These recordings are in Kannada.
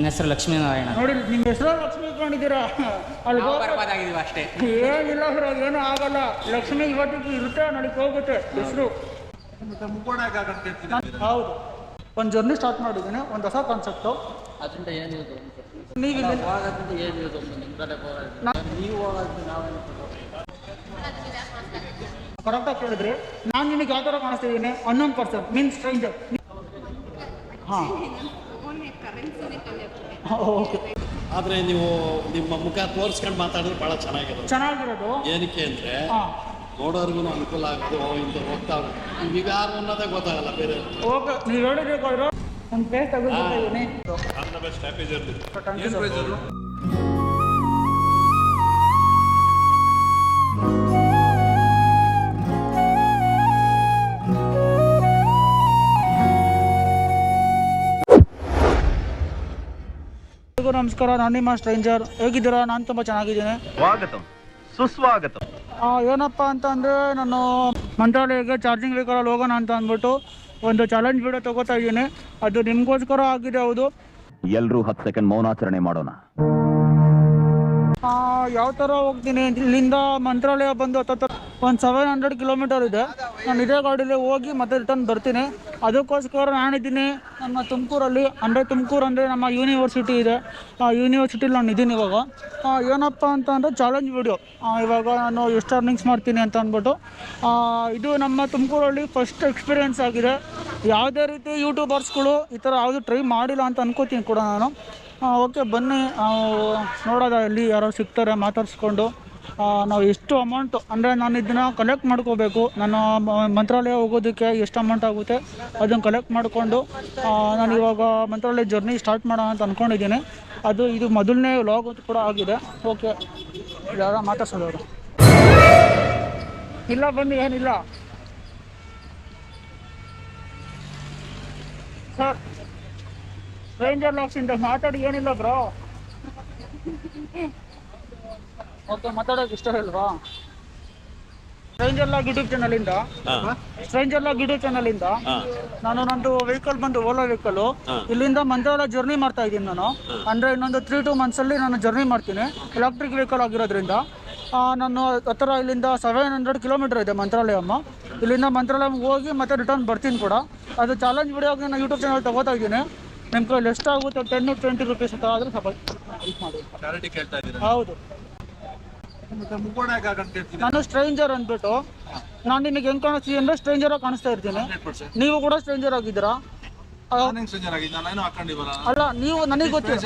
ಹೆಸರು ಲಕ್ಷ್ಮೀನಾರಾಯಣ. ನೋಡಿ ನಿಮ್ಮ ಹೆಸರು ಲಕ್ಷ್ಮಿ ಇಟ್ಕೊಂಡಿದ್ದೀರಾ ಅಲ್ಲಿ ಬರ್ಬಾದಾಗಿದ್ದೀವಿ ಅಷ್ಟೇ. ಏನಿಲ್ಲ ಸರ್, ಏನೂ ಆಗಲ್ಲ. ಲಕ್ಷ್ಮಿ ಇವತ್ತಿಗೆ ಇರುತ್ತೆ, ನಡಿಗೆ ಹೋಗುತ್ತೆ ಹೆಸರು. ಹೌದು, ಒಂದು ಜರ್ನಿ ಸ್ಟಾರ್ಟ್ ಮಾಡಿದ್ದೀನಿ, ಒಂದು ಹೊಸ ಕಾನ್ಸೆಪ್ಟು. ಅದರಿಂದ ಏನು ಯೂಸ್ ನೀವು ಇಲ್ಲಿ ಹೋಗೋದ್ರಿಂದ ಏನು ಯೂಸ್ ನೀವು ಹೋಗೋದು ನಾವೇನು ಕರೆಕ್ಟಾಗಿ ಕೇಳಿದ್ರಿ. ನಾನು ನಿಮಗೆ ಯಾವ ಥರ ಕಾಣಿಸ್ತಿದ್ದೀನಿ? Unknown person means stranger. ಹಾಂ, ಓಕೆ. ಆದರೆ ನೀವು ನಿಮ್ಮ ಮುಖ ತೋರಿಸ್ಕೊಂಡು ಮಾತಾಡಿದ್ರೆ ಭಾಳ ಚೆನ್ನಾಗಿರೋದು. ಏನಕ್ಕೆ ಅಂದರೆ ಹಾಂ, ನೋಡೋರ್ಗು ಅನುಕೂಲ ಆಗೋದು. ಇಂಥ ಹೋಗ್ತಾವೆ ಈಗ ಯಾರು ಅನ್ನೋದೇ ಗೊತ್ತಾಗಲ್ಲ ಬೇರೆ. ಓಕೆ, ನೀವು ಹೇಳಿದ್ರೆ ಒಂದು ಪ್ಲೇಸ್ ತೆಗೆದುಕೊಂಡಿದ್ದೀನಿ. ನಮಸ್ಕಾರ, ನಾನು ನಿಮ್ಮ ಸ್ಟ್ರೇಂಜರ್. ಹೇಗಿದ್ದೀರಾ? ನಾನು ತುಂಬ ಚೆನ್ನಾಗಿದ್ದೀನಿ. ಸುಸ್ವಾಗತ. ಏನಪ್ಪ ಅಂತ ಅಂದರೆ, ನಾನು ಮಂತ್ರಾಲಯಕ್ಕೆ ಚಾರ್ಜಿಂಗ್ ವೆಹಿಕಲಲ್ಲಿ ಹೋಗೋಣ ಅಂತ ಅಂದ್ಬಿಟ್ಟು ಒಂದು ಚಾಲೆಂಜ್ ವಿಡಿಯೋ ತಗೋತಾ ಇದ್ದೀನಿ. ಅದು ನಿಮಗೋಸ್ಕರ ಆಗಿದೆ. ಹೌದು, ಎಲ್ಲರೂ 10 ಸೆಕೆಂಡ್ ಮೌನಾಚರಣೆ ಮಾಡೋಣ. ಯಾವ ಥರ ಹೋಗ್ತೀನಿ ಇಲ್ಲಿಂದ ಮಂತ್ರಾಲಯ ಬಂದು ಒಂದು 700 ಕಿಲೋಮೀಟರ್ ಇದೆ. ನಾನು ಇದೇ ಗಾಡೀಲಿ ಹೋಗಿ ಮತ್ತೆ ರಿಟರ್ನ್ ಬರ್ತೀನಿ. ಅದಕ್ಕೋಸ್ಕರ ನಾನಿದ್ದೀನಿ ನಮ್ಮ ತುಮಕೂರಲ್ಲಿ. ಅಂದರೆ ತುಮಕೂರು ಅಂದರೆ ನಮ್ಮ ಯೂನಿವರ್ಸಿಟಿ ಇದೆ, ಆ ಯೂನಿವರ್ಸಿಟಿಲಿ ನಾನು ಇದ್ದೀನಿ ಇವಾಗ. ಏನಪ್ಪ ಅಂತ ಅಂದರೆ ಚಾಲೆಂಜ್ ವಿಡಿಯೋ. ಇವಾಗ ನಾನು ಎಷ್ಟು ಅರ್ನಿಂಗ್ಸ್ ಮಾಡ್ತೀನಿ ಅಂತ ಅಂದ್ಬಿಟ್ಟು ಇದು ನಮ್ಮ ತುಮಕೂರಲ್ಲಿ ಫಸ್ಟ್ ಎಕ್ಸ್ಪೀರಿಯೆನ್ಸ್ ಆಗಿದೆ. ಯಾವುದೇ ರೀತಿ ಯೂಟ್ಯೂಬರ್ಸ್ಗಳು ಈ ಥರ ಯಾವುದು ಟ್ರೈ ಮಾಡಿಲ್ಲ ಅಂತ ಅನ್ಕೋತೀನಿ ಕೂಡ ನಾನು. ಓಕೆ, ಬನ್ನಿ ನೋಡೋದ ಇಲ್ಲಿ ಯಾರೋ ಸಿಗ್ತಾರೆ, ಮಾತಾಡಿಸ್ಕೊಂಡು ನಾವು ಎಷ್ಟು ಅಮೌಂಟು ಅಂದರೆ ನಾನು ಇದನ್ನು ಕಲೆಕ್ಟ್ ಮಾಡ್ಕೋಬೇಕು. ನಾನು ಮಂತ್ರಾಲಯ ಹೋಗೋದಕ್ಕೆ ಎಷ್ಟು ಅಮೌಂಟ್ ಆಗುತ್ತೆ ಅದನ್ನು ಕಲೆಕ್ಟ್ ಮಾಡಿಕೊಂಡು ನಾನು ಇವಾಗ ಮಂತ್ರಾಲಯ ಜರ್ನಿ ಸ್ಟಾರ್ಟ್ ಮಾಡೋಣ ಅಂತ ಅಂದ್ಕೊಂಡಿದ್ದೀನಿ. ಇದು ಮೊದಲನೇ ವ್ಲಾಗ್ ಕೂಡ ಆಗಿದೆ. ಓಕೆ, ಯಾರೋ ಮಾತಾಡ್ಸೋದವರು ಇಲ್ಲ, ಬನ್ನಿ. ಏನಿಲ್ಲ ಸರ್, ಸ್ಟ್ರೇಂಜರ್ ಲಾಕ್ಸಿಂದ ಮಾತಾಡಿ. ಏನಿಲ್ಲ ಬ್ರೋ. ಓಕೆ, ಮಾತಾಡೋಕೆ ಇಷ್ಟ ಇಲ್ವಾ? ಸ್ಟ್ರೇಂಜರ್ ಲಾಗ್ ಯೂಟ್ಯೂಬ್ ಚಾನಲಿಂದ ನಾನು ನಂದು ವೆಹಿಕಲ್ ಬಂದು ಓಲಾ ವೆಹಿಕಲ್. ಇಲ್ಲಿಂದ ಮಂತ್ರಾಲಯ ಜರ್ನಿ ಮಾಡ್ತಾ ಇದ್ದೀನಿ ನಾನು. ಅಂದರೆ ಇನ್ನೊಂದು 3-2 ಮಂತ್ಸಲ್ಲಿ ನಾನು ಜರ್ನಿ ಮಾಡ್ತೀನಿ. ಎಲೆಕ್ಟ್ರಿಕ್ ವೆಹಿಕಲ್ ಆಗಿರೋದ್ರಿಂದ ನಾನು ಹತ್ತಿರ ಇಲ್ಲಿಂದ 700 ಕಿಲೋಮೀಟರ್ ಇದೆ ಮಂತ್ರಾಲಯಮ್ಮ. ಇಲ್ಲಿಂದ ಮಂತ್ರಾಲಯ ಹೋಗಿ ಮತ್ತೆ ರಿಟರ್ನ್ ಬರ್ತೀನಿ ಕೂಡ. ಅದು ಚಾಲೆಂಜ್ ವಿಡಿಯೋಗೆ ನಾನು ಯೂಟ್ಯೂಬ್ ಚಾನಲ್ ತಗೋತಾ ಇದ್ದೀನಿ. ನಿಮ್ಮ ಕೈಲಿ ಎಷ್ಟಾಗುತ್ತೆ 10-20 ರೂಪೀಸ್ ಅಂತ ಆದರೆ ಸ್ವಲ್ಪ ಹೆಲ್ಪ್ ಮಾಡಿ. ಹೌದು, ನಾನು ಸ್ಟ್ರೇಂಜರ್ ಅಂದ್ಬಿಟ್ಟು ನಾನು ನಿಮಗೆ ಹೆಂಗೆ ಕಾಣಿಸ್ತೀನಿ ಅಂದರೆ ಸ್ಟ್ರೇಂಜರಾಗಿ ಕಾಣಿಸ್ತಾ ಇರ್ತೀನಿ. ನೀವು ಕೂಡ ಸ್ಟ್ರೇಂಜರ್ ಆಗಿದ್ದೀರಾ? ಅಲ್ಲ, ನೀವು ನನಗೆ ಗೊತ್ತಿಲ್ಲ.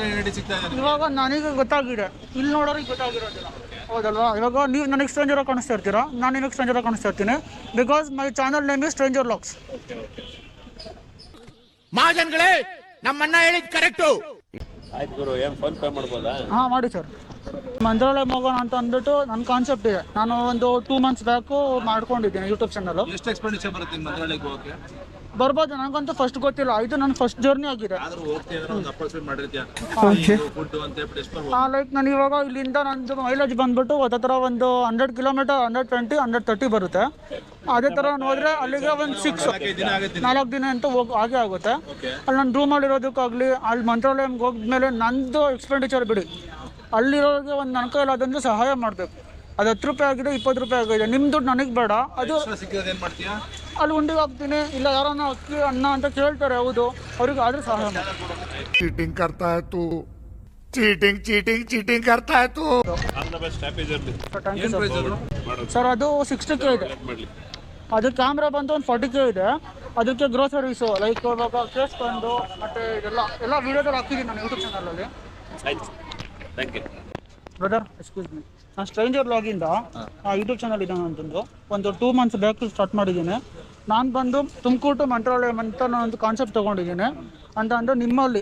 ಇವಾಗ ನನಗೆ ಗೊತ್ತಾಗಿದೆ, ಇಲ್ಲಿ ನೋಡೋರಿಗೆ ಗೊತ್ತಾಗಿರೋದಿಲ್ಲ. ಹೌದಲ್ವಾ? ಇವಾಗ ನೀವು ನನಗೆ ಸ್ಟ್ರೇಂಜರಾಗಿ ಕಾಣಿಸ್ತಾ ಇರ್ತೀರಾ, ನಾನು ನಿಮಗೆ ಸ್ಟ್ರೇಂಜರಾಗಿ ಕಾಣಿಸ್ತಾ ಇರ್ತೀನಿ. Because my channel name is stranger locks. ಮಹಾಜನ್ಗಳೇ, ನಮ್ಮನ್ನ ಹೇಳಿದ್ ಕರೆಕ್ಟು. ಆಯ್ತು ಗುರು, ಏನು ಫೋನ್ ಪೇ ಮಾಡ್ಬೋದಾ? ಹಾಂ, ಮಾಡಿ ಸರ್. ಮಂತ್ರಾಲಯ ಹೋಗೋಣ ಅಂತ ಅಂದ್ಬಿಟ್ಟು ನನ್ನ ಕಾನ್ಸೆಪ್ಟ್ ಇದೆ. ನಾನು ಒಂದು 2 ಮಂತ್ಸ್ ಬ್ಯಾಕು ಮಾಡ್ಕೊಂಡಿದ್ದೀನಿ ಯೂಟ್ಯೂಬ್ ಚಾನಲ್. ಎಷ್ಟು ಎಕ್ಸ್ಪೆಂಡಿಚರ್ ಬರುತ್ತೆ ಮಂತ್ರಾಲಯಕ್ಕೆ ಹೋಗಕ್ಕೆ? ಬರ್ಬೋದು, ನನಗಂತೂ ಫಸ್ಟ್ ಗೊತ್ತಿಲ್ಲ. ಇದು ನನ್ನ ಫಸ್ಟ್ ಜರ್ನಿ ಆಗಿದೆ. ಲೈಕ್ ನಾನು ಇವಾಗ ಇಲ್ಲಿಂದ ನಂದು ಮೈಲೇಜ್ ಬಂದ್ಬಿಟ್ಟು ಹತ್ತಿರ ಒಂದು 100 ಕಿಲೋಮೀಟರ್ 120 130 ಬರುತ್ತೆ. ಅದೇ ಥರ ನೋಡಿದ್ರೆ ಅಲ್ಲಿಗೆ ಒಂದು 4 ದಿನ ಅಂತ ಹಾಗೆ ಆಗುತ್ತೆ. ಅಲ್ಲಿ ನಾನು ರೂಮಲ್ಲಿರೋದಕ್ಕಾಗಲಿ, ಅಲ್ಲಿ ಮಂತ್ರಾಲಯಕ್ಕೆ ಹೋದ್ಮೇಲೆ ನಂದು ಎಕ್ಸ್ಪೆಂಡಿಚರ್ ಬಿಡಿ, ಅಲ್ಲಿರೋರಿಗೆ ಒಂದು ನನ್ನ ಕೈಯಲ್ಲಿ ಅದೊಂದು ಸಹಾಯ ಮಾಡಬೇಕು. ಅದು 10 ರೂಪಾಯಿ ಆಗಿದೆ, 20 ರೂಪಾಯಿ ಆಗಿದೆ. ನಿಮ್ಮ ದುಡ್ಡು ನನಗೆ ಬೇಡ. ಅದು ಅಲ್ಲಿ ಉಂಡಿಗೆ ಹಾಕ್ತೀನಿ. ಇಲ್ಲ ಯಾರನ್ನ ಅಕ್ಕಿ ಅನ್ನ ಅಂತ ಕೇಳ್ತಾರೆ, ಹೌದು, ಅವ್ರಿಗೆ ಆದ್ರೆ ಸಹಾಯ ಮಾಡಿ. ಚೀಟಿಂಗ್ ಕರ್ತಾ ಇತ್ತು, ಚೀಟಿಂಗ್ ಕರ್ತಾ ಇತ್ತು. ಸರ್, ಅದು 60K ಇದೆ. ಅದು ಕ್ಯಾಮ್ರಾ ಬಂದು ಒಂದು 40K ಇದೆ. ಅದಕ್ಕೆ ಗ್ರೋಸರೀಸು ಲೈಕ್ ಇವಾಗ ಕೇಸ್ ಬಂದು ಮತ್ತು ಎಲ್ಲ ವೀಡಿಯೋದಲ್ಲಿ ಹಾಕಿದ್ದೀನಿ ನಾನು ಯೂಟ್ಯೂಬ್ ಚಾನಲಲ್ಲಿ. ಬ್ರದರ್, ಎಕ್ಸ್ಕ್ಯೂಸ್ ಮೀ, ನಾನು ಸ್ಟ್ರೇಂಜರ್ ಲಾಗಿಂದ ಯೂಟ್ಯೂಬ್ ಚಾನಲ್ ಇದೆ ಅಂತಂದು ಒಂದು 2 ಮಂತ್ಸ್ ಬ್ಯಾಕ್ ಸ್ಟಾರ್ಟ್ ಮಾಡಿದ್ದೀನಿ. ನಾನು ಬಂದು ತುಮಕೂರು ಟು ಮಂತ್ರಾಲಯ ಅಂತ ನಾನೊಂದು ಕಾನ್ಸೆಪ್ಟ್ ತೊಗೊಂಡಿದ್ದೀನಿ. ಅಂತ ಅಂದರೆ ನಿಮ್ಮಲ್ಲಿ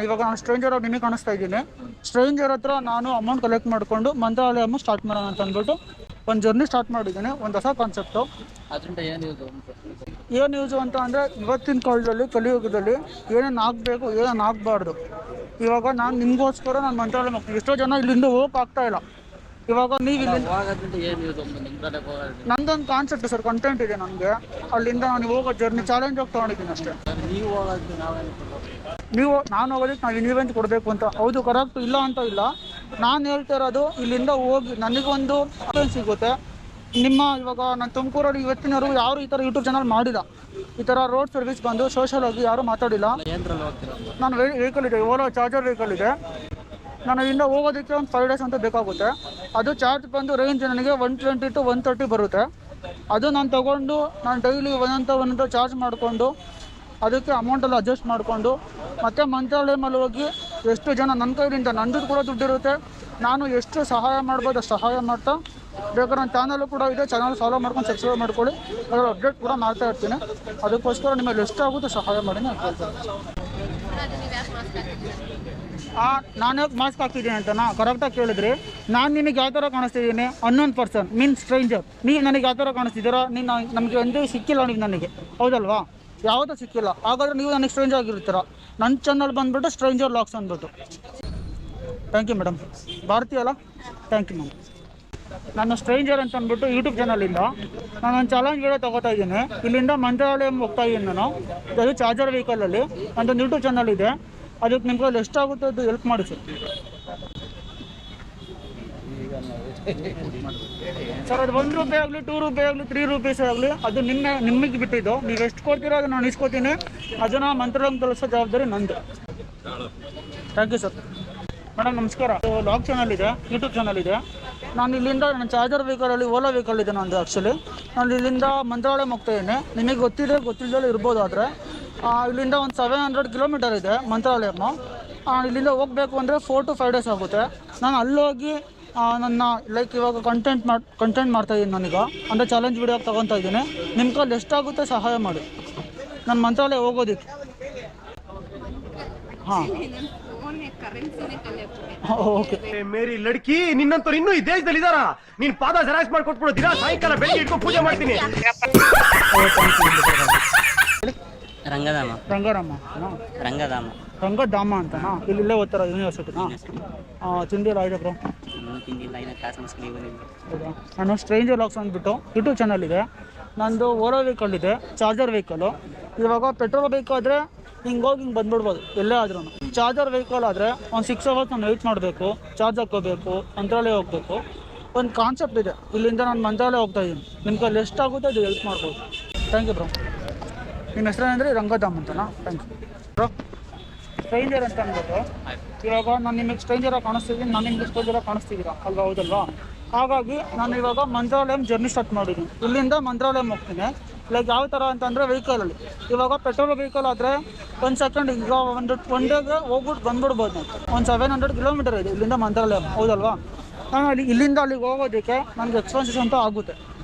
ಇವಾಗ ನಾನು ಸ್ಟ್ರೇಂಜರ್ ಆಗಿ ನಿಮಗೆ ಕಾಣಿಸ್ತಾ ಇದ್ದೀನಿ. ಸ್ಟ್ರೇಂಜರ್ ಹತ್ರ ನಾನು ಅಮೌಂಟ್ ಕಲೆಕ್ಟ್ ಮಾಡಿಕೊಂಡು ಮಂತ್ರಾಲಯ ಸ್ಟಾರ್ಟ್ ಮಾಡೋಣ ಅಂತ ಅಂದ್ಬಿಟ್ಟು ಒಂದು ಜರ್ನಿ ಸ್ಟಾರ್ಟ್ ಮಾಡಿದ್ದೀನಿ. ಒಂದು ಹೊಸ ಕಾನ್ಸೆಪ್ಟು. ಅದರಿಂದ ಏನು ಯೂಸು ಅಂತ ಅಂದರೆ, ಇವತ್ತಿನ ಕಾಲದಲ್ಲಿ ಕಲಿಯುಗದಲ್ಲಿ ಏನೇನು ಆಗಬೇಕು, ಏನೇನು ಆಗಬಾರ್ದು. ಇವಾಗ ನಾನು ನಿಮಗೋಸ್ಕರ ನಾನು ಮಂತ್ರಾಲಯ ಹೋಗ್ತೀನಿ. ಎಷ್ಟೋ ಜನ ಇಲ್ಲಿಂದ ಹೋಗಕ್ಕೆ ಆಗ್ತಾ ಇಲ್ಲ. ಇವಾಗ ನೀವು ನಂದೊಂದು ಕಾನ್ಸೆಪ್ಟ್ ಸರ್, ಕಂಟೆಂಟ್ ಇದೆ ನನಗೆ. ಅಲ್ಲಿಂದ ನಾನು ಹೋಗೋ ಜರ್ನಿ ಚಾಲೆಂಜ್ ಆಗಿ ತೊಗೊಂಡಿದ್ದೀನಿ ಅಷ್ಟೇ. ನೀವು ಹೋಗೋದು ನಾವೇನು ನಾನು ಹೋಗೋದಕ್ಕೆ ನಾವು ಇನ್ವೆಂಟ್ ಕೊಡಬೇಕು ಅಂತ. ಹೌದು, ಕರೆಕ್ಟ್, ಇಲ್ಲ ಅಂತ ಇಲ್ಲ. ನಾನು ಹೇಳ್ತಾ ಇರೋದು ಇಲ್ಲಿಂದ ಹೋಗಿ ನನಗೊಂದು ಸಿಗುತ್ತೆ. ಇವಾಗ ನಾನು ತುಮಕೂರಲ್ಲಿ ಇವತ್ತಿನವರೆಗೂ ಯಾರು ಈ ಥರ ಯೂಟ್ಯೂಬ್ ಚಾನಲ್ ಮಾಡಿಲ್ಲ. ಈ ಥರ ರೋಡ್ ಸರ್ವಿಸ್ ಬಂದು ಸೋಷಲ್ ಆಗಿ ಯಾರೂ ಮಾತಾಡಿಲ್ಲ. ನಾನು ವೆಹಿಕಲ್ ಇದೆ, ಓಲಾ ಚಾರ್ಜರ್ ವೆಹಿಕಲ್ ಇದೆ. ನಾನು ಇಲ್ಲಿಂದ ಹೋಗೋದಕ್ಕೆ ಒಂದು 5 days ಅಂತ ಬೇಕಾಗುತ್ತೆ. ಅದು ಚಾರ್ಜ್ ಬಂದು ರೇಂಜ್ ನನಗೆ 120 to 130 ಬರುತ್ತೆ. ಅದು ನಾನು ತೊಗೊಂಡು ನಾನು ಡೈಲಿ ಒಂದೊಂದು ಚಾರ್ಜ್ ಮಾಡಿಕೊಂಡು ಅದಕ್ಕೆ ಅಮೌಂಟೆಲ್ಲ ಅಡ್ಜಸ್ಟ್ ಮಾಡಿಕೊಂಡು ಮತ್ತು ಮಂತ್ರಾಲಯದಲ್ಲಿ ಹೋಗಿ ಎಷ್ಟು ಜನ ನನ್ನ ಕೈಲಿಂದ ನಂದು ಕೂಡ ದುಡ್ಡಿರುತ್ತೆ, ನಾನು ಎಷ್ಟು ಸಹಾಯ ಮಾಡ್ಬೋದು ಅಷ್ಟು ಸಹಾಯ ಮಾಡ್ತಾ, ಬೇಕಾದ್ರೆ ನನ್ನ ಚಾನಲು ಕೂಡ ಇದೆ, ಚಾನಲ್ ಫಾಲೋ ಮಾಡ್ಕೊಂಡು ಸಬ್ಸ್ಕ್ರೈಬ್ ಮಾಡ್ಕೊಳ್ಳಿ. ಅದರ ಅಪ್ಡೇಟ್ ಕೂಡ ಮಾಡ್ತಾ ಇರ್ತೀನಿ. ಅದಕ್ಕೋಸ್ಕರ ನಿಮಗೆ ಎಷ್ಟಾಗುತ್ತೆ ಸಹಾಯ ಮಾಡಿ ನಾನು ಕೇಳ್ತೀನಿ. ನಾನು ಯಾಕೆ ಮಾಸ್ಕ್ ಹಾಕಿದ್ದೀನಿ ಅಂತನಾ ಕರೆಕ್ಟಾಗಿ ಕೇಳಿದ್ರಿ. ನಾನು ನಿಮಗೆ ಯಾವ ಥರ ಕಾಣಿಸ್ತಿದ್ದೀನಿ? Unknown person means stranger. ನೀವು ನನಗೆ ಯಾವ ಥರ ಕಾಣಿಸ್ತಿದ್ದೀರಾ? ನಮಗೆ ಒಂದೇ ಸಿಕ್ಕಿಲ್ಲ, ನೀವು ನನಗೆ, ಹೌದಲ್ವಾ? ಯಾವುದೂ ಸಿಕ್ಕಿಲ್ಲ. ಹಾಗಾದರೆ ನೀವು ನನಗೆ ಸ್ಟ್ರೇಂಜ್ ಆಗಿರ್ತೀರ. ನನ್ನ ಚಾನಲ್ ಬಂದುಬಿಟ್ಟು ಸ್ಟ್ರೇಂಜರ್ ಲಾಕ್ಸ್ ಅಂದ್ಬಿಟ್ಟು. Thank you madam. ಭಾರತೀಯ ಅಲ್ಲ? Thank you ma'am. ನಾನು ಸ್ಟ್ರೇಂಜರ್ ಅಂತ ಅಂದ್ಬಿಟ್ಟು ಯೂಟ್ಯೂಬ್ ಚಾನಲಿಂದ ನಾನೊಂದು ಚಾಲೆಂಜ್ ವಿಡಿಯೋ ತೊಗೋತಾ ಇದ್ದೀನಿ. ಇಲ್ಲಿಂದ ಮಂತ್ರಾಲಯ ಹೋಗ್ತಾ ಇದ್ದೀನಿ ನಾನು. ಅದು ಚಾರ್ಜರ್ ವೆಹಿಕಲಲ್ಲಿ ನನ್ನದೊಂದು ಯೂಟ್ಯೂಬ್ ಚಾನಲ್ ಇದೆ. ಅದಕ್ಕೆ ನಿಮ್ಮ ಕೈಲಿ ಎಷ್ಟಾಗುತ್ತೆ ಅದು ಹೆಲ್ಪ್ ಮಾಡಿ ಸರ್. ಸರ್ ಅದು 1 ರೂಪಾಯಿ ಆಗಲಿ, 2 ರೂಪಾಯಿ ಆಗಲಿ, 3 ರೂಪೀಸ್ ಆಗಲಿ, ಅದು ನಿಮಗೆ ಬಿಟ್ಟಿದ್ದು. ನೀವು ಎಷ್ಟು ಕೊಡ್ತೀರೋ ಅದು ನಾನು ಇಸ್ಕೊತೀನಿ. ಅದನ್ನು ಮಂತ್ರಾಲಯ ತಲುಪಿಸೋ ಜವಾಬ್ದಾರಿ ನಂದು. Thank you sir. ಮೇಡಮ್ ನಮಸ್ಕಾರ. ಲಾಗ್ ಚಾನಲ್ ಇದೆ, ಯೂಟ್ಯೂಬ್ ಚಾನಲ್ ಇದೆ. ನಾನು ಇಲ್ಲಿಂದ ನನ್ನ ಚಾರ್ಜರ್ ವೆಹಿಕಲಲ್ಲಿ ಓಲಾ ವೆಹಿಕಲ್ ಇದೆ ನಂದು. ಆ್ಯಕ್ಚುಲಿ ನಾನು ಇಲ್ಲಿಂದ ಮಂತ್ರಾಲಯ ಹೋಗ್ತಾ ಇದ್ದೀನಿ. ನಿಮಗೆ ಗೊತ್ತಿಲ್ಲದೆ ಇರ್ಬೋದು. ಆದರೆ ಇಲ್ಲಿಂದ ಒಂದು 700 ಕಿಲೋಮೀಟರ್ ಇದೆ ಮಂತ್ರಾಲಯಮ್ಮ. ಇಲ್ಲಿಂದ ಹೋಗಬೇಕು ಅಂದರೆ 4 to 5 days ಆಗುತ್ತೆ. ನಾನು ಅಲ್ಲೋಗಿ ನನ್ನ ಇವಾಗ ಕಂಟೆಂಟ್ ಮಾಡ್ತಾಯಿದ್ದೀನಿ. ನಾನೀಗ ಅಂದರೆ ಚಾಲೆಂಜ್ ವಿಡಿಯೋ ತೊಗೊತಾ ಇದ್ದೀನಿ. ನಿಮ್ಮ ಕೈಲಿ ಎಷ್ಟಾಗುತ್ತೆ ಸಹಾಯ ಮಾಡಿ ನಾನು ಮಂತ್ರಾಲಯ ಹೋಗೋದಕ್ಕೆ. ಹಾಂ ಓಕೆ. ಮೇರಿ ಲಡ್ಕಿ, ನಿನ್ನಂತವ್ರು ಇನ್ನೂ ಈ ದೇಶದಲ್ಲಿ ಇದಾರ? ನೀನ್ ಪಾದ ಜೆರಾಕ್ಸ್ ಮಾಡಿ ಕೊಟ್ಬಿಡು. ದಿನ ಸಾಯಂಕಾಲ ಬೆಳಿಗ್ಗೆ ಇಟ್ಕೊಂಡು ಪೂಜೆ ಮಾಡ್ತೀನಿ. ರಂಗಧಾಮ ಅಂತನಾ? ಇಲ್ಲೇ ಓದ್ತಾರ ಯೂನಿವರ್ಸಿಟಿನಾ? ತಿಂದಿಲ್ಲ ಇದೆ ಬ್ರೋ. ಹೌದಾ? ನಾನು ಸ್ಟ್ರೇಂಜರ್ ಲಾಕ್ಸ್ ಅಂದ್ಬಿಟ್ಟು ಯೂಟ್ಯೂಬ್ ಚಾನಲ್ ಇದೆ. ನಂದು ಓಲಾ ವೆಹಿಕಲ್ ಇದೆ, ಚಾರ್ಜರ್ ವೆಹಿಕಲು. ಇವಾಗ ಪೆಟ್ರೋಲ್ ಬೇಕಾದರೆ ಹಿಂಗೆ ಬಂದ್ಬಿಡ್ಬೋದು ಎಲ್ಲೇ ಆದ್ರೂ. ಚಾರ್ಜರ್ ವೆಹಿಕಲ್ ಆದರೆ ಒಂದು 6 hours ನಾನು ವೆಯ್ಟ್ ಮಾಡಬೇಕು, ಚಾರ್ಜ್ ಹಾಕ್ಕೋಬೇಕು, ಮಂತ್ರಾಲಯ ಹೋಗಬೇಕು. ಒಂದು ಕಾನ್ಸೆಪ್ಟ್ ಇದೆ. ಇಲ್ಲಿಂದ ನಾನು ಮಂತ್ರಾಲಯ ಹೋಗ್ತಾ ಇದ್ದೀನಿ. ನಿಮ್ಮ ಕೈಲಿ ಎಷ್ಟಾಗುತ್ತೆ ಅದು ಹೆಲ್ಪ್ ಮಾಡ್ಬೋದು. Thank you bro. ನಿಮ್ಮ ಹೆಸರೇನಂದರೆ? ರಂಗಧಾಮ್ ಅಂತನಾ? Thank you bro. ಸ್ಟ್ರೇಂಜರ್ ಅಂತ ಅಂದ್ಬಿಟ್ಟು ಇವಾಗ ನಾನು ನಿಮಗೆ ಸ್ಟ್ರೇಂಜರಾಗಿ ಕಾಣಿಸ್ತಿದ್ದೀನಿ, ನಾನು ನಿಮಗೆ ಸ್ಟ್ರೇಂಜರಾಗಿ ಕಾಣಿಸ್ತಿದ್ದೀರಾ ಅಲ್ವಾ? ಹೌದಲ್ವಾ? ಹಾಗಾಗಿ ನಾನು ಇವಾಗ ಮಂತ್ರಾಲಯಂ ಜರ್ನಿ ಸ್ಟಾರ್ಟ್ ಮಾಡಿದ್ದೀನಿ. ಇಲ್ಲಿಂದ ಮಂತ್ರಾಲಯಂ ಹೋಗ್ತೀನಿ. ಲೈಕ್ ಯಾವ ಥರ ಅಂತಂದರೆ ವೆಹಿಕಲಲ್ಲಿ ಇವಾಗ ಪೆಟ್ರೋಲ್ ವೆಹಿಕಲ್ ಆದರೆ 1 ಸೆಕೆಂಡ್ ಈಗ ಒನ್ ಡೇಗೆ ಹೋಗ್ಬಿಟ್ಟು ಬಂದ್ಬಿಡ್ಬೋದು. ನಾವು ಒಂದು 700 ಕಿಲೋಮೀಟರ್ ಇದೆ ಇಲ್ಲಿಂದ ಮಂತ್ರಾಲಯಂ, ಹೌದಲ್ವಾ? ನಾನು ಇಲ್ಲಿಂದ ಅಲ್ಲಿಗೆ ಹೋಗೋದಕ್ಕೆ ನನಗೆ ಎಕ್ಸ್ಪೆನ್ಸಸ್ ಅಂತ ಆಗುತ್ತೆ,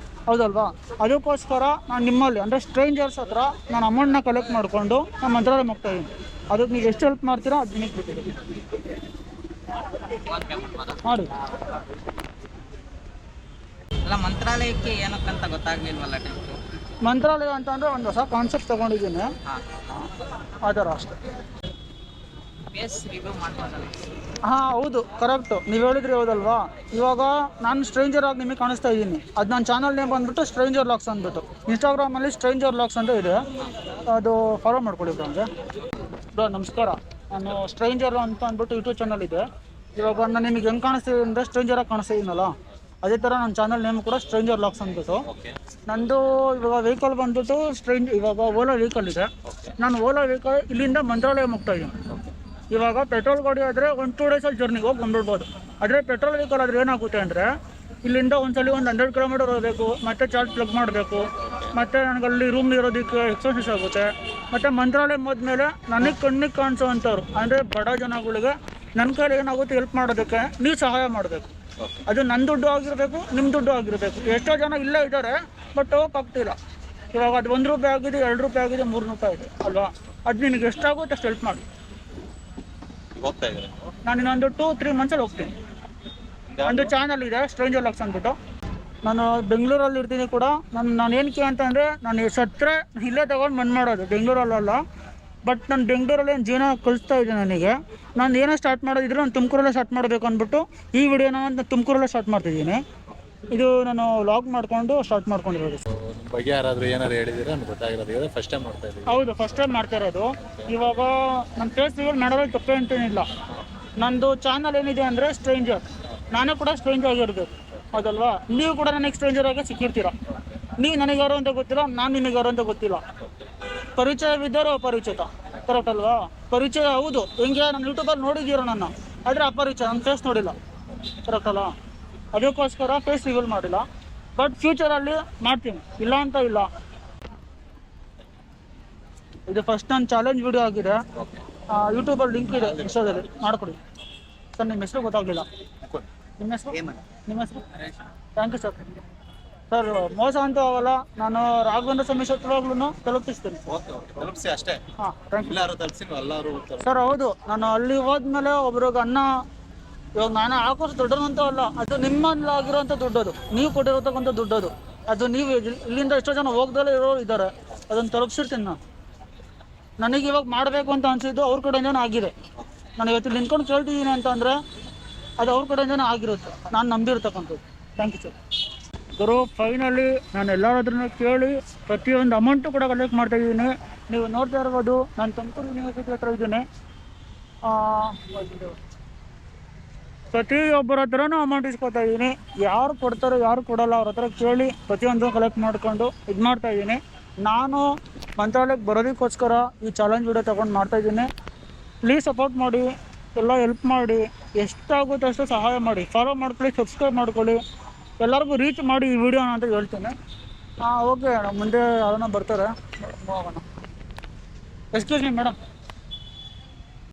ಹೌದಲ್ವಾ? ಅದಕ್ಕೋಸ್ಕರ ನಾನು ನಿಮ್ಮಲ್ಲಿ ಅಂದರೆ ಸ್ಟ್ರೇಂಜರ್ಸ್ ಹತ್ರ ನಾನು ಅಮೌಂಟ್ನ ಕಲೆಕ್ಟ್ ಮಾಡಿಕೊಂಡು ನಾನು ಮಂತ್ರಾಲಯ ಹೋಗ್ತಾಯಿದ್ದೀನಿ. ಅದಕ್ಕೆ ನೀವು ಎಷ್ಟು ಹೆಲ್ಪ್ ಮಾಡ್ತೀರಾ ಅದು ನಿಮಗೆ ಬಿಟ್ಟಿದ್ದೀನಿ ಮಾಡಿ. ಮಂತ್ರಾಲಯಕ್ಕೆ ಏನಕ್ಕಂತ ಗೊತ್ತಾಗ್ಲಿಲ್ವಲ್ಲ? ಮಂತ್ರಾಲಯ ಅಂತ ಅಂದರೆ ಒಂದು ಹೊಸ ಕಾನ್ಸೆಪ್ಟ್ ತೊಗೊಂಡಿದ್ದೀನಿ, ಆ ಥರ ಅಷ್ಟೇ. ಹಾಂ ಹೌದು, ಕರೆಕ್ಟು, ನೀವು ಹೇಳಿದ್ರಿ, ಹೌದಲ್ವಾ? ಇವಾಗ ನಾನು ಸ್ಟ್ರೇಂಜರಾಗಿ ನಿಮಗೆ ಕಾಣಿಸ್ತಾ ಇದ್ದೀನಿ. ಅದು ನನ್ನ ಚಾನಲ್ ನೇಮ್ ಬಂದುಬಿಟ್ಟು ಸ್ಟ್ರೇಂಜರ್ ಲಾಕ್ಸ್ ಅಂದ್ಬಿಟ್ಟು. ಇನ್ಸ್ಟಾಗ್ರಾಮಲ್ಲಿ ಸ್ಟ್ರೇಂಜರ್ ಲಾಕ್ಸ್ ಅಂತ ಇದೆ, ಅದು ಫಾಲೋ ಮಾಡ್ಕೊಳ್ಳಿ ಬ್ರೋ. ಬ್ರೋ ನಮಸ್ಕಾರ. ನಾನು ಸ್ಟ್ರೇಂಜರ್ ಅಂತ ಅಂದ್ಬಿಟ್ಟು ಯೂಟ್ಯೂಬ್ ಚಾನಲ್ ಇದೆ. ಇವಾಗ ನಾನು ನಿಮಗೆ ಹೆಂಗೆ ಕಾಣಿಸ್ತೀವಿ ಅಂದರೆ ಸ್ಟ್ರೇಂಜರಾಗಿ ಕಾಣಿಸ್ತಿದ್ದೀನಲ್ಲ, ಅದೇ ಥರ ನನ್ನ ಚಾನಲ್ ನೇಮ್ ಕೂಡ ಸ್ಟ್ರೇಂಜರ್ ಲಾಕ್ಸ್ ಅಂದ್ಬಿಟ್ಟು. ನಂದು ಇವಾಗ ವೆಹಿಕಲ್ ಬಂದ್ಬಿಟ್ಟು ಇವಾಗ ಓಲಾ ವೆಹಿಕಲ್ ಇದೆ. ನಾನು ಓಲಾ ವೆಹಿಕಲ್ ಇಲ್ಲಿಂದ ಮಂತ್ರಾಲಯ ಹೋಗ್ತಾ ಇದ್ದೀನಿ. ಇವಾಗ ಪೆಟ್ರೋಲ್ ಗಾಡಿ ಆದರೆ 1-2 days ಜರ್ನಿಗೆ ಹೋಗಿ ಬಂದ್ಬಿಡ್ಬೋದು. ಆದರೆ ಪೆಟ್ರೋಲ್ ವೆಹಿಕಲ್ ಆದರೆ ಏನಾಗುತ್ತೆ ಅಂದರೆ ಇಲ್ಲಿಂದ ಒಂದ್ಸಲಿ 100 ಕಿಲೋಮೀಟರ್ ಹೋಗಬೇಕು, ಮತ್ತು ಚಾರ್ಜ್ ಪ್ಲಗ್ ಮಾಡಬೇಕು, ಮತ್ತು ನನಗಲ್ಲಿ ರೂಮ್ ಇರೋದಕ್ಕೆ ಎಕ್ಸ್ಪೆನ್ಸಸ್ ಆಗುತ್ತೆ. ಮತ್ತು ಮಂತ್ರಾಲಯ ಹೋದ್ಮೇಲೆ ನನಗೆ ಕಣ್ಣಿಗೆ ಕಾಣಿಸೋ ಅಂಥವ್ರು ಅಂದರೆ ಬಡ ಜನಗಳಿಗೆ ನನ್ನ ಕೈಲಿ ಏನಾಗುತ್ತೆ ಹೆಲ್ಪ್ ಮಾಡೋದಕ್ಕೆ ನೀವು ಸಹಾಯ ಮಾಡಬೇಕು. ಅದು ನನ್ನ ದುಡ್ಡು ಆಗಿರಬೇಕು, ನಿಮ್ಮ ದುಡ್ಡು ಆಗಿರಬೇಕು. ಎಷ್ಟೋ ಜನ ಇಲ್ಲೇ ಇದ್ದಾರೆ ಬಟ್ ಹೋಗೋಕ್ಕಾಗ್ತಿಲ್ಲ. ಇವಾಗ ಅದು 1 ರೂಪಾಯಿ ಆಗಿದೆ, 2 ರೂಪಾಯಿ ಆಗಿದೆ, 3 ರೂಪಾಯಿ ಇದೆ ಅಲ್ವಾ? ಅದು ನಿನಗೆ ಎಷ್ಟಾಗುತ್ತೆ ಅಷ್ಟು ಹೆಲ್ಪ್ ಮಾಡಿ. ನಾನು ಇನ್ನೊಂದು 2-3 ಮಂತ್ಸಲ್ಲಿ ಹೋಗ್ತೀನಿ. ಒಂದು ಚಾನಲ್ ಇದೆ ಸ್ಟ್ರೇಂಜರ್ ಲಾಕ್ಸ್ ಅಂದ್ಬಿಟ್ಟು. ನಾನು ಬೆಂಗಳೂರಲ್ಲಿ ಇರ್ತೀನಿ ಕೂಡ. ನಾನು ಏನಕ್ಕೆ ಅಂತಂದರೆ ನಾನು ಸತ್ತರೆ ಇಲ್ಲೇ ತೊಗೊಂಡು ಮಣ್ಣು ಮಾಡೋದು, ಬೆಂಗಳೂರಲ್ಲ. ಬಟ್ ನಾನು ಬೆಂಗಳೂರಲ್ಲಿ ಏನು ಜೀವನ ಕಲಿಸ್ತಾ ಇದ್ದೀನಿ. ನನಗೆ ನಾನು ಏನೋ ಸ್ಟಾರ್ಟ್ ಮಾಡೋದಿದ್ರೆ ನಾನು ತುಮಕೂರಲ್ಲೇ ಸ್ಟಾರ್ಟ್ ಮಾಡಬೇಕು ಅಂದ್ಬಿಟ್ಟು ಈ ವಿಡಿಯೋನ ನಾನು ತುಮಕೂರಲ್ಲೇ ಸ್ಟಾರ್ಟ್ ಮಾಡ್ತಿದ್ದೀನಿ. ಇದು ನಾನು ಲಾಗ್ ಮಾಡ್ಕೊಂಡು ಸ್ಟಾರ್ಟ್ ಮಾಡ್ಕೊಂಡಿರೋದು. ನಿಮ್ಮ ಬಗ್ಗೆ ಯಾರಾದರೂ ಏನಾದ್ರು ಹೇಳಿದ್ದೀರಾ ನನಗೆ ಗೊತ್ತಾಗಿರೋದು ಫಸ್ಟ್ ಟೈಮ್ ಮಾಡ್ತಾ ಇದ್ದೀವಿ. ಹೌದು, ಫಸ್ಟ್ ಟೈಮ್ ಮಾಡ್ತಾ ಇರೋದು. ಇವಾಗ ನಮ್ಮ ಫೇಸ್ ರಿವೀಲ್ ಮಾಡೋದ್ರಲ್ಲಿ ತಪ್ಪೇ ಅಂತೇನಿಲ್ಲ. ನಂದು ಚಾನಲ್ ಏನಿದೆ ಅಂದರೆ ಸ್ಟ್ರೇಂಜರ್, ನಾನೇ ಕೂಡ ಸ್ಟ್ರೇಂಜರ್ ಆಗಿರ್ಬೇಕು, ಹೌದಲ್ವಾ? ನೀವು ಕೂಡ ನನಗೆ ಸ್ಟ್ರೇಂಜರ್ ಆಗಿ ಸಿಕ್ಕಿರ್ತೀರ. ನೀವು ನನಗೆ ಯಾರು ಅಂತ ಗೊತ್ತಿಲ್ಲ, ನಾನು ನಿನಗೆ ಯಾರು ಅಂತ ಗೊತ್ತಿಲ್ಲ. ಪರಿಚಯವಿದ್ದರೂ ಅಪರಿಚಿತ, ಕರೆಕ್ಟ್ ಅಲ್ವಾ? ಪರಿಚಯ ಹೌದು, ಹೆಂಗೆ ನಾನು ಯೂಟ್ಯೂಬಲ್ಲಿ ನೋಡಿದ್ದೀರ ನನ್ನ, ಆದರೆ ಅಪರಿಚಯ, ನನ್ನ ಫೇಸ್ ನೋಡಿಲ್ಲ, ಕರೆಕ್ಟ್ ಅಲ್ಲ? ಅದಕ್ಕೋಸ್ಕರ ಫೇಸ್ ರಿವೀಲ್ ಮಾಡಿಲ್ಲ. ಬಟ್ ಫ್ಯೂಚರಲ್ಲಿ ಮಾಡ್ತೀನಿ, ಇಲ್ಲ ಅಂತ ಇಲ್ಲ. ಇದು ಫಸ್ಟ್ ನನ್ನ ಚಾಲೆಂಜ್ ವಿಡಿಯೋ ಆಗಿದೆ. ಯೂಟ್ಯೂಬಲ್ಲಿ ಲಿಂಕ್ ಇದೆ, ಇನ್ಸ್ಟಾದಲ್ಲಿ ಮಾಡಿಕೊಡಿ. ಸರ್ ನಿಮ್ಮ ಹೆಸರು ಗೊತ್ತಾಗಲಿಲ್ಲ. ನಿಮ್ಮ ಹೆಸರು? ನಿಮ್ಮ ಹೆಸರು? Thank you sir. ಸರ್ ಮೋಸ ಅಂತ ಆಗಲ್ಲ, ನಾನು ರಾಘವೇಂದ್ರ ಸ್ವಾಮಿ ಸತ್ವಾಗ್ಲೂ ತಲುಪಿಸ್ತೀನಿ. ತಲುಪಿಸಿ ಅಷ್ಟೇ. ಹಾಂ, ಥ್ಯಾಂಕ್ ಯು. ಎಲ್ಲರೂ ತಲುಪಿಸಿ ಎಲ್ಲರೂ ಸರ್ ಹೌದು, ನಾನು ಅಲ್ಲಿ ಹೋದ್ಮೇಲೆ ಒಬ್ರಿಗೆ ಅನ್ನ, ಇವಾಗ ನಾನು ಹಾಕೋದು ದೊಡ್ಡದಂತೂ ಅಲ್ಲ, ಅದು ನಿಮ್ಮಲ್ಲಾಗಿರೋಂಥ ದುಡ್ಡದು, ನೀವು ಕೊಟ್ಟಿರತಕ್ಕಂಥ ದುಡ್ಡದು. ಅದು ನೀವು ಇಲ್ಲಿಂದ ಎಷ್ಟೋ ಜನ ಹೋಗ್ದಲ್ಲೇ ಇರೋರು ಇದ್ದಾರೆ, ಅದನ್ನು ತಲುಪಿಸಿರ್ತೀನಿ ನಾನು. ನನಗೆ ಇವಾಗ ಮಾಡಬೇಕು ಅಂತ ಅನಿಸಿದ್ದು ಅವ್ರ ಕಡೆಯಿಂದನೇ ಆಗಿದೆ. ನಾನು ಇವತ್ತು ನಿಂತ್ಕೊಂಡು ಕೇಳ್ತಿದ್ದೀನಿ ಅಂತ ಅಂದರೆ ಅದು ಅವ್ರ ಕಡೆಯಿಂದನೇ ಆಗಿರುತ್ತೆ, ನಾನು ನಂಬಿರ್ತಕ್ಕಂಥದ್ದು. Thank you sir. ಗುರು, ಫೈನಲಿ ನಾನು ಎಲ್ಲಾದ್ರೂ ಕೇಳಿ ಪ್ರತಿಯೊಂದು ಅಮೌಂಟು ಕೂಡ ಕಲೆಕ್ಟ್ ಮಾಡ್ತಾಯಿದ್ದೀನಿ. ನೀವು ನೋಡ್ತಾ ಇರ್ಬೋದು, ನಾನು ತುಮಕೂರು ಯೂನಿವರ್ಸಿಟಿ ಹತ್ರ ಇದ್ದೀನಿ. ಪ್ರತಿಯೊಬ್ಬರ ಹತ್ರನೂ ಅಮೌಂಟ್ ಇಸ್ಕೊತಾ ಇದ್ದೀನಿ. ಯಾರು ಕೊಡ್ತಾರೋ ಯಾರು ಕೊಡೋಲ್ಲ ಅವ್ರ ಹತ್ರ ಕೇಳಿ ಪ್ರತಿಯೊಂದು ಕಲೆಕ್ಟ್ ಮಾಡ್ಕೊಂಡು ಇದು ಮಾಡ್ತಾಯಿದ್ದೀನಿ. ನಾನು ಮಂತ್ರಾಲಯಕ್ಕೆ ಬರೋದಕ್ಕೋಸ್ಕರ ಈ ಚಾಲೆಂಜ್ ವಿಡಿಯೋ ತೊಗೊಂಡು ಮಾಡ್ತಾಯಿದ್ದೀನಿ. ಪ್ಲೀಸ್ ಸಪೋರ್ಟ್ ಮಾಡಿ, ಎಲ್ಲ ಹೆಲ್ಪ್ ಮಾಡಿ, ಎಷ್ಟಾಗುತ್ತೆ ಅಷ್ಟು ಸಹಾಯ ಮಾಡಿ. ಫಾಲೋ ಮಾಡ್ಕೊಳ್ಳಿ, ಸಬ್ಸ್ಕ್ರೈಬ್ ಮಾಡ್ಕೊಳ್ಳಿ, ಎಲ್ಲರಿಗೂ ರೀಚ್ ಮಾಡಿ ಈ ವಿಡಿಯೋನ ಅಂತ ಹೇಳ್ತೀನಿ. ಓಕೆ, ಮುಂದೆ ಯಾರನ್ನ ಬರ್ತಾರೆ, ಹೋಗೋಣ. Excuse me madam.